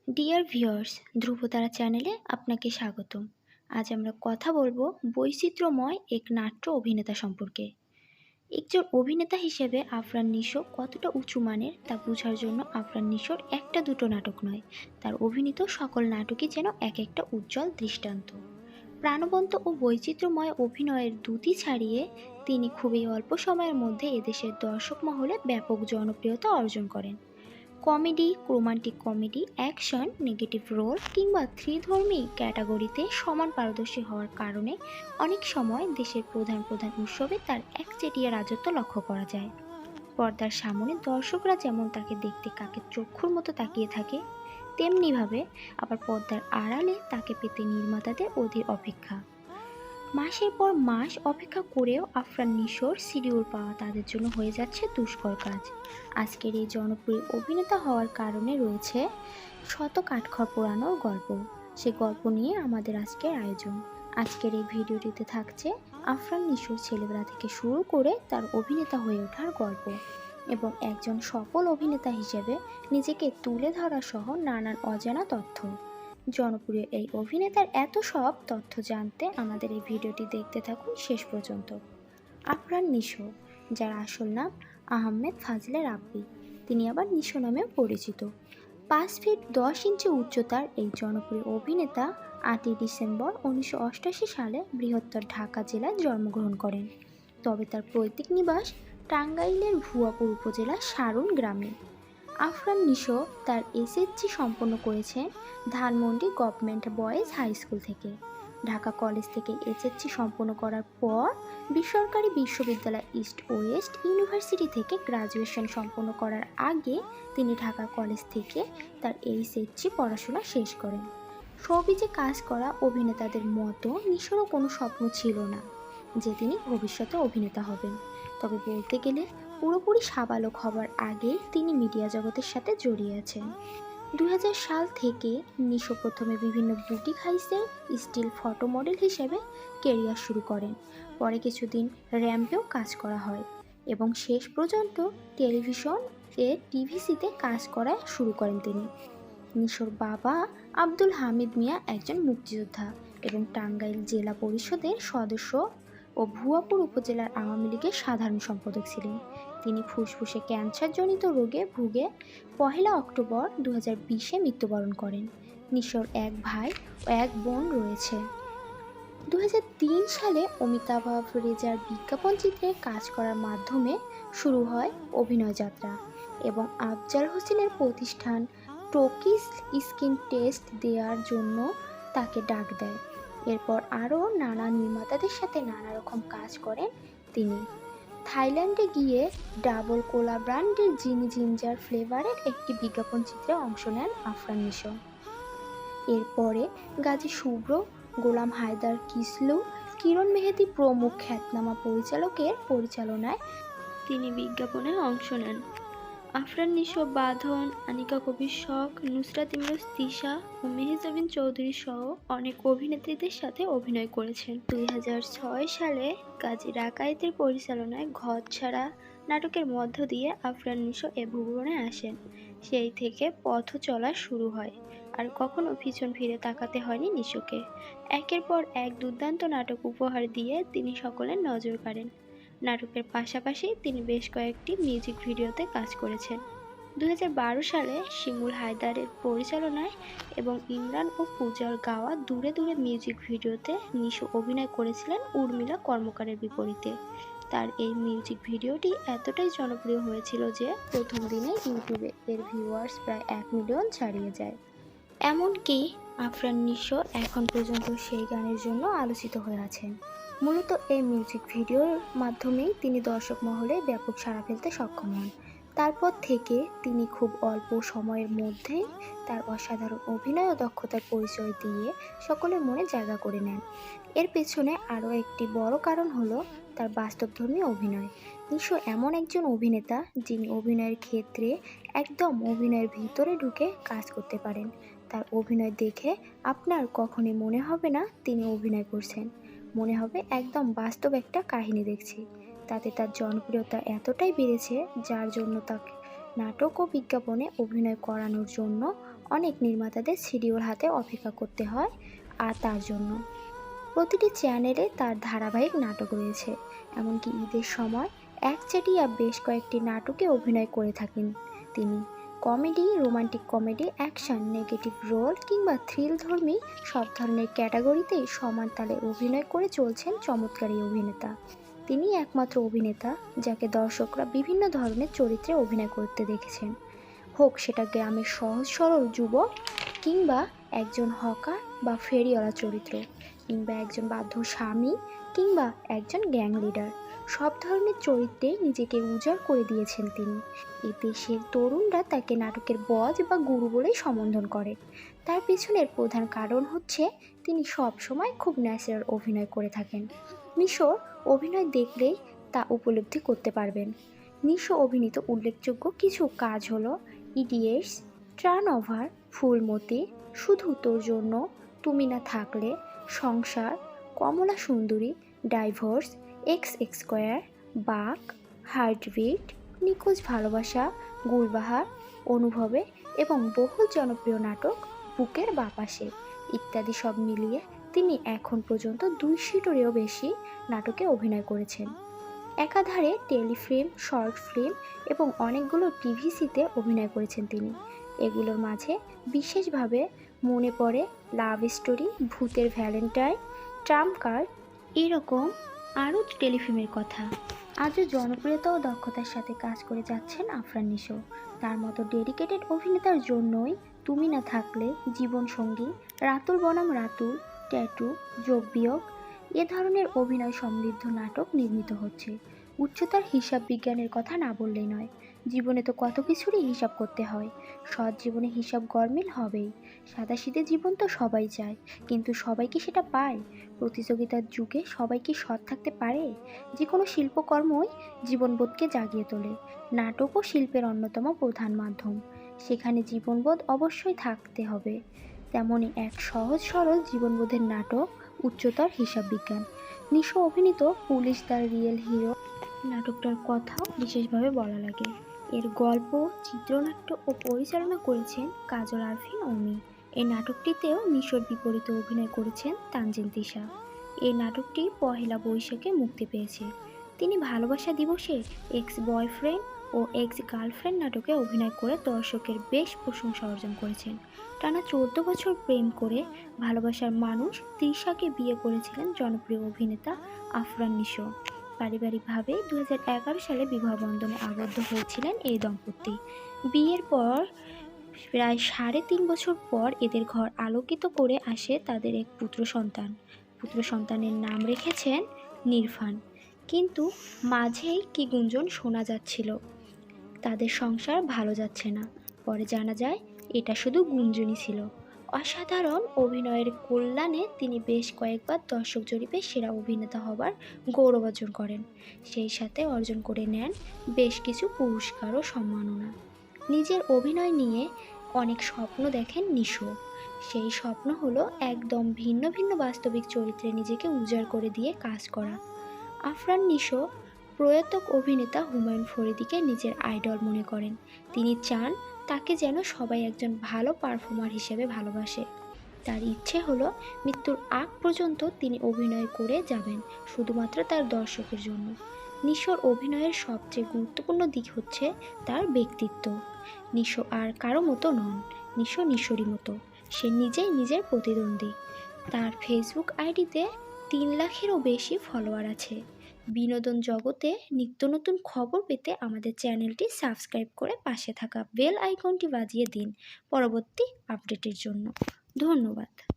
Dear viewers, ধ্রুবতারা চ্যানেলে আপনাকে স্বাগতম। আজ আমরা কথা বলবো বৈচিত্র্যময় এক নাট্য অভিনেতা সম্পর্কে। একজন অভিনেতা হিসেবে আফরান নিশো কতটা উঁচু মানের তা বোঝার জন্য আফরান নিশোর একটা দুটো নাটক নয়, তার অভিনীত সকল নাটকই যেন এক একটা উজ্জ্বল দৃষ্টান্ত। প্রাণবন্ত ও বৈচিত্র্যময় অভিনয়ের দ্যুতি ছাড়িয়ে তিনি খুবই অল্প সময়ের মধ্যে এদেশের দর্শক মহলে ব্যাপক জনপ্রিয়তা অর্জন করেন। Comedy, romantic comedy, action, negative role কিংবা থ্রিধর্মী ক্যাটাগরিতে সমান পারদর্শী হওয়ার কারণে অনেক সময় দেশের প্রধান প্রধান উৎসবে তার একচেটিয়া রাজত্ব লক্ষ্য করা যায়। পর্দার সামনে দর্শকরা যেমন তাকে দেখতে কাকের চক্ষুর মতো তাকিয়ে থাকে, তেমনিভাবে আবার পর্দার আড়ালে তাকে পেতে নির্মাতাদের অধীর অপেক্ষা। মাসের পর মাস অপেক্ষা করেও আফরান নিশোর শিডিউল পাওয়া তাদের জন্য হয়ে যাচ্ছে দুষ্কর কাজ। আজকের এই জনপ্রিয় অভিনেতা হওয়ার কারণে রয়েছে শত কাঠখড় পোড়ানোর গল্প। সে গল্প নিয়ে আমাদের আজকের আয়োজন। আজকের এই ভিডিওটিতে থাকছে আফরান নিশোর ছেলেবেলা থেকে শুরু করে তার অভিনেতা হয়ে ওঠার গল্প এবং একজন সফল অভিনেতা হিসেবে নিজেকে তুলে ধরা সহ নানান অজানা তথ্য। জনপ্রিয় এই অভিনেতার এত সব তথ্য জানতে আমাদের এই ভিডিওটি দেখতে থাকুন শেষ পর্যন্ত। আফরান নিশো, যার আসল নাম আহমেদ ফাজলে রাব্বি, তিনি আবার নিশো নামেও পরিচিত। 5 ফিট 10 ইঞ্চি উচ্চতার এই জনপ্রিয় অভিনেতা 8ই ডিসেম্বর 1988 সালে বৃহত্তর ঢাকা জেলায় জন্মগ্রহণ করেন। তবে তার পৈতৃক নিবাস টাঙ্গাইলের ভুয়াপুর উপজেলার সারুন গ্রামে। আফরান নিশো তার এসএসসি সম্পন্ন করেছেন Dhanmondi government boys high school থেকে। ঢাকা কলেজ থেকে এইচএসসি সম্পন্ন করার পর বেসরকারি বিশ্ববিদ্যালয় ইস্ট ওয়েস্ট ইউনিভার্সিটি থেকে গ্রাজুয়েশন সম্পন্ন করার আগে তিনি ঢাকা কলেজ থেকে তার এইচএসসি পড়াশোনা শেষ করেন। শোবিজে কাজ করা অভিনেতাদের মতো নিশোরও কোনো স্বপ্ন ছিল না যে তিনি ভবিষ্যতে অভিনেতা হবেন। তবে বলতে গেলে পুরোপুরি সাবালক হবার আগেই তিনি মিডিয়া জগতের সাথে জড়িয়ে আছেন। 2000 সাল থেকে নিশো প্রথমে বিভিন্ন বুটিক হাউসে স্টিল ফটো মডেল হিসেবে কেরিয়ার শুরু করেন। পরে কিছুদিন র্যাম্পেও কাজ করা হয় এবং শেষ পর্যন্ত টেলিভিশন টিভিসিতে কাজ করা শুরু করেন তিনি। নিশোর বাবা আব্দুল হামিদ মিয়া একজন মুক্তিযোদ্ধা এবং টাঙ্গাইল জেলা পরিষদের সদস্য ও ভুয়াপুর উপজেলার আওয়ামী লীগের সাধারণ সম্পাদক ছিলেন। তিনি ফুসফুসে ক্যান্সারজনিত রোগে ভুগে 1 অক্টোবর 2020-এ মৃত্যুবরণ করেন। নিশোর এক ভাই ও এক বোন রয়েছে। 2003 সালে অমিতাভ রেজার বিজ্ঞাপন চিত্রে কাজ করার মাধ্যমে শুরু হয় অভিনয় যাত্রা এবং আফজাল হোসেনের প্রতিষ্ঠান টোকিস স্কিন টেস্ট দেওয়ার জন্য তাকে ডাক দেয়। এরপর আরও নানা নির্মাতাদের সাথে নানা রকম কাজ করেন তিনি। থাইল্যান্ডে গিয়ে ডাবল কোলা ব্র্যান্ডের জিঞ্জার ফ্লেভারের একটি বিজ্ঞাপন চিত্রে অংশ নেন আফরান নিশো। এরপরে গাজী শুভ্র, গোলাম হায়দার কিসলু, কিরণ মেহেদী প্রমুখ খ্যাতনামা পরিচালকের পরিচালনায় তিনি বিজ্ঞাপনে অংশ নেন। আফরান নিশো বাঁধন, আনিকা কবির শখ, নুসরাত ইমরোজ তিশা ও মেহজাবিন চৌধুরী সহ অনেক অভিনেত্রীদের সাথে অভিনয় করেছেন। 2006 সালে গাজী রাকায়েতের পরিচালনায় ঘর ছাড়া নাটকের মধ্য দিয়ে আফরান নিশো এ ভুবনে আসেন। সেই থেকে পথ চলা শুরু হয়, আর কখনো পিছন ফিরে তাকাতে হয়নি নিশোকে। একের পর এক দুর্দান্ত নাটক উপহার দিয়ে তিনি সকলের নজর কাড়েন। নাটকের পাশাপাশি তিনি বেশ কয়েকটি মিউজিক ভিডিওতে কাজ করেছেন। 2012 সালে শিমুল হায়দারের পরিচালনায় এবং ইমরান ও পূজার গাওয়া দূরে দূরে মিউজিক ভিডিওতে নিশো অভিনয় করেছিলেন উর্মিলা কর্মকারের বিপরীতে। তার এই মিউজিক ভিডিওটি এতটাই জনপ্রিয় হয়েছিল যে প্রথম দিনে ইউটিউবে এর ভিউয়ার্স প্রায় 1 মিলিয়ন ছাড়িয়ে যায়। এমনকি আফরান নিশো এখন পর্যন্ত সেই গানের জন্য আলোচিত হয়ে আছেন। মূলত এই মিউজিক ভিডিওর মাধ্যমেই তিনি দর্শক মহলে ব্যাপক সাড়া ফেলতে সক্ষম হন। তারপর থেকে তিনি খুব অল্প সময়ের মধ্যেই তার অসাধারণ অভিনয় ও দক্ষতার পরিচয় দিয়ে সকলের মনে জায়গা করে নেন। এর পেছনে আরও একটি বড় কারণ হলো তার বাস্তবধর্মী অভিনয়। নিশো এমন একজন অভিনেতা যিনি অভিনয়ের ক্ষেত্রে একদম অভিনয়ের ভিতরে ঢুকে কাজ করতে পারেন। তার অভিনয় দেখে আপনার কখনোই মনে হবে না তিনি অভিনয় করছেন, মনে হবে একদম বাস্তব একটা কাহিনী দেখছি। তাতে তার জনপ্রিয়তা এতটাই বেড়েছে যার জন্য তাকে নাটক ও বিজ্ঞাপনে অভিনয় করানোর জন্য অনেক নির্মাতাদের শিডিউল হাতে অপেক্ষা করতে হয় আর তার জন্য প্রতিটি চ্যানেলে তার ধারাবাহিক নাটক রয়েছে। এমনকি ঈদের সময় একচেটিয়া বেশ কয়েকটি নাটকে অভিনয় করে থাকেন তিনি। Comedy, romantic comedy, action, negative role কিংবা থ্রিলধর্মী সব ধরনের ক্যাটাগরিতেই সমান তালে অভিনয় করে চলছেন চমৎকার এই অভিনেতা। তিনি একমাত্র অভিনেতা যাকে দর্শকরা বিভিন্ন ধরনের চরিত্রে অভিনয় করতে দেখেছেন, হোক সেটা গ্রামের সহজ সরল যুবক, কিংবা একজন হকার বা ফেরিওয়ালা চরিত্র, কিংবা একজন বাধ্য স্বামী, কিংবা একজন গ্যাং লিডার। সব ধরনের চরিত্রে নিজেকে উজাড় করে দিয়েছেন তিনি। এই দেশের তরুণরা তাকে নাটকের বজ বা গুরু বলেই সম্বোধন করে। তার পেছনের প্রধান কারণ হচ্ছে তিনি সব সময় খুব ন্যাচারাল অভিনয় করে থাকেন। নিশোর অভিনয় দেখলেই তা উপলব্ধি করতে পারবেন। নিশো অভিনীত উল্লেখযোগ্য কিছু কাজ হলো ইডিয়েটস, টার্নওভার, ফুলমতি, শুধু তোর জন্য, তুমি না থাকলে, সংসার, কমলা সুন্দরী, ডাইভোর্স, এক্স স্কোয়ার, বাঘ, হার্টবিট, নিখোঁজ ভালোবাসা, গুলবাহার, অনুভবে এবং বহুল জনপ্রিয় নাটক বুকের বাপাশে ইত্যাদি। সব মিলিয়ে তিনি এখন পর্যন্ত 200-এরও বেশি নাটকে অভিনয় করেছেন। একাধারে টেলিফিল্ম, শর্ট ফিল্ম এবং অনেকগুলো টিভিসিতে অভিনয় করেছেন তিনি। এগুলোর মাঝে বিশেষভাবে মনে পড়ে লাভ স্টোরি, ভূতের ভ্যালেন্টাইন, ট্রাম্প কার্ড, এরকম আরও টেলিফিল্মের কথা। আজও জনপ্রিয়তা ও দক্ষতার সাথে কাজ করে যাচ্ছেন আফরান নিশো। তার মতো ডেডিকেটেড অভিনেতার জন্যই তুমি না থাকলে, জীবনসঙ্গী, রাতুল বনাম রাতুল, ট্যাটু, যোগ বিয়োগ এ ধরনের অভিনয় সমৃদ্ধ নাটক নির্মিত হচ্ছে। উচ্চতার হিসাব বিজ্ঞানের কথা না বললেই নয়। জীবনে তো কত কিছুরই হিসাব করতে হয়। সৎ জীবনে হিসাব গরমিল হবেই। সাদাসিধে জীবন তো সবাই চায়, কিন্তু সবাই কি সেটা পায়? প্রতিযোগিতার যুগে সবাই কি সৎ থাকতে পারে? যে কোনো শিল্পকর্মই জীবনবোধকে জাগিয়ে তোলে। নাটকও শিল্পের অন্যতম প্রধান মাধ্যম। সেখানে জীবনবোধ অবশ্যই থাকতে হবে। তেমনই এক সহজ সরল জীবনবোধের নাটক উচ্চতর হিসাব বিজ্ঞান। নিশো অভিনীত পুলিশ দ্য রিয়েল হিরো নাটকটার কথাও বিশেষভাবে বলা লাগে। এর গল্প, চিত্রনাট্য ও পরিচালনা করেছেন কাজল আরফিন অমি। এই নাটকটিতেও নিশোর বিপরীতে অভিনয় করেছেন তানজিন তিশা। এই নাটকটি পহেলা বৈশাখে মুক্তি পেয়েছে। তিনি ভালোবাসা দিবসে এক্স বয়ফ্রেন্ড ও এক্স গার্লফ্রেন্ড নাটকে অভিনয় করে দর্শকের বেশ প্রশংসা অর্জন করেছেন। টানা 14 বছর প্রেম করে ভালোবাসার মানুষ তৃষাকে বিয়ে করেছিলেন জনপ্রিয় অভিনেতা আফরান নিশো। পারিবারিকভাবে 2011 সালে বিবাহ বন্ধনে আবদ্ধ হয়েছিলেন এই দম্পতি। বিয়ের পর প্রায় 3.5 বছর পর এদের ঘর আলোকিত করে আসে তাদের এক পুত্র সন্তান। পুত্র সন্তানের নাম রেখেছেন নির্ভান। কিন্তু মাঝেই কি গুঞ্জন শোনা যাচ্ছিল, তাদের সংসার ভালো যাচ্ছে না। পরে জানা যায় এটা শুধু গুঞ্জনই ছিল। অসাধারণ অভিনয়ের কল্যাণে তিনি বেশ কয়েকবার দর্শক জরিপে সেরা অভিনেতা হবার গৌরব অর্জন করেন। সেই সাথে অর্জন করে নেন বেশ কিছু পুরস্কার ও সম্মাননা। নিজের অভিনয় নিয়ে অনেক স্বপ্ন দেখেন নিশো। সেই স্বপ্ন হলো একদম ভিন্ন ভিন্ন বাস্তবিক চরিত্রে নিজেকে উজাড় করে দিয়ে কাজ করা। আফরান নিশো প্রয়াত অভিনেতা হুমায়ুন ফরিদীকে নিজের আইডল মনে করেন। তিনি চান তাকে যেন সবাই একজন ভালো পারফর্মার হিসেবে ভালোবাসে। তার ইচ্ছে হলো মৃত্যুর আগ পর্যন্ত তিনি অভিনয় করে যাবেন, শুধুমাত্র তার দর্শকের জন্য। নিশোর অভিনয়ের সবচেয়ে গুরুত্বপূর্ণ দিক হচ্ছে তার ব্যক্তিত্ব। নিশো আর কারো মতো নন। নিশো নিশোরই মতো। সে নিজেই নিজের প্রতিদ্বন্দ্বী। তার ফেসবুক আইডিতে 3 লাখেরও বেশি ফলোয়ার আছে। বিনোদন জগতে নিত্য নতুন খবর পেতে আমাদের চ্যানেলটি সাবস্ক্রাইব করে পাশে থাকা বেল আইকনটি বাজিয়ে দিন পরবর্তী আপডেটের জন্য। ধন্যবাদ।